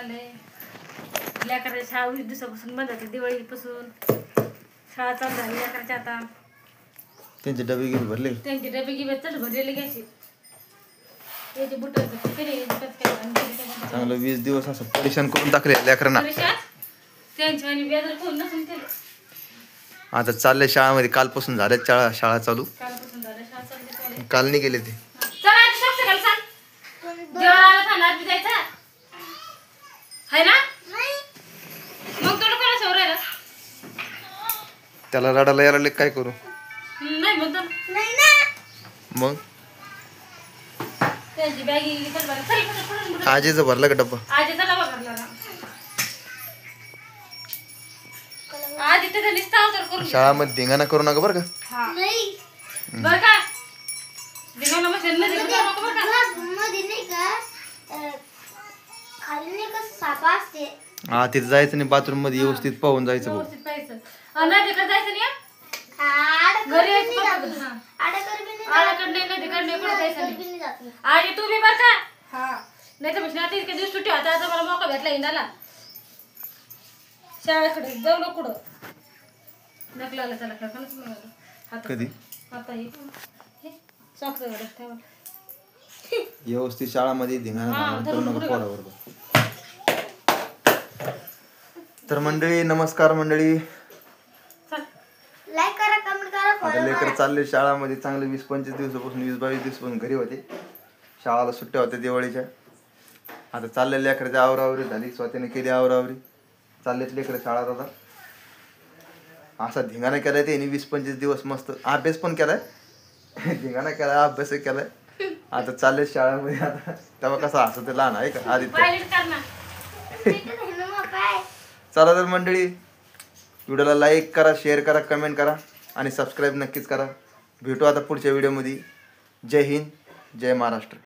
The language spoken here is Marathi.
चाललंय लेकराची शाळा 20 दिवसापासून बंद होती, दिवाळीपासून शाळा चालू झाली लेकराच्या. आता त्यांचे डबे गिबे भरले, त्यांचे डबे गिबे चढ भरलेले घ्यायचे, त्याचे बुट चांगलं 20 दिवस असं परेशान करून टाकले लेकरांना. त्यांची आणि बेदर कोण नसून केलं. आता चाललंय शाळामध्ये, कालपासून झाल्या शाळा चालू. कालपासून झालं शाळा चालू. काल नाही गेले ते. चला आता शॉक्स घाल सांग, देवाला थांबणार बी जायचं आहे ना. मग थोडं कोणा समोर राहिला त्याला रडायला यायला काय करू. नाही म्हणतो मग त्यांची बॅगी चल आजीचं भरला का डब्बा. आजी चला बघा ना आजी त्याचा निस्ता अवतार करून शाळामध्ये धिंगाणा करू नका बरं का. हा बरं का दिगावला मशीन मध्ये नको बरं का. मध्ये नाही का खाली नाही का सापा असते. हा तिथे जायचं नाही, बाथरूम मध्ये व्यवस्थित पाहून जायचं भाऊ. व्यवस्थित पाहायचं नाही तिकडे जायचं नाही घरी यायचं आडाकडे नाही तिकडे कुठं जायचं नाही. आजी तू बी बरं का. हा नाही तर म्हणजे आता इतके दिवस सुट्टी होता, आता मला मौका भेटला हिंडाला शाळेकडे जाऊ नको कुठं नकलाला त्याला हात कधी आता हे सॉक्स ठेवा व्यवस्थित शाळामध्ये धिंगाणा करू नका पोराबरोबर. तर मंडळी नमस्कार मंडळी. लाईक करा, कमेंट करा, आता लेकर चालले शाळामध्ये चांगले 20-25 दिवसापासून 20-22 दिवसापासून घरी होते. शाळाला सुट्ट्या होत्या दिवाळीच्या. आता चालले लेकराची आवरावरी झाली, स्वतःने केली आवरावरी, चाललेत लेकर शाळात. आता असा धिंगाणा केलाय त्यांनी 20-25 दिवस. मस्त अभ्यास पण केलाय, धिंगाणा केलाय, अभ्यास केलाय. आता चालले शाळेमध्ये. आता तेव्हा कसा हसत लहान आहे का आदित्य. चला तर मंडळी व्हिडिओला लाईक करा, शेअर करा, कमेंट करा आणि सबस्क्राईब नक्कीच करा. भेटू आता पुढच्या व्हिडिओमध्ये. जय हिंद, जय महाराष्ट्र.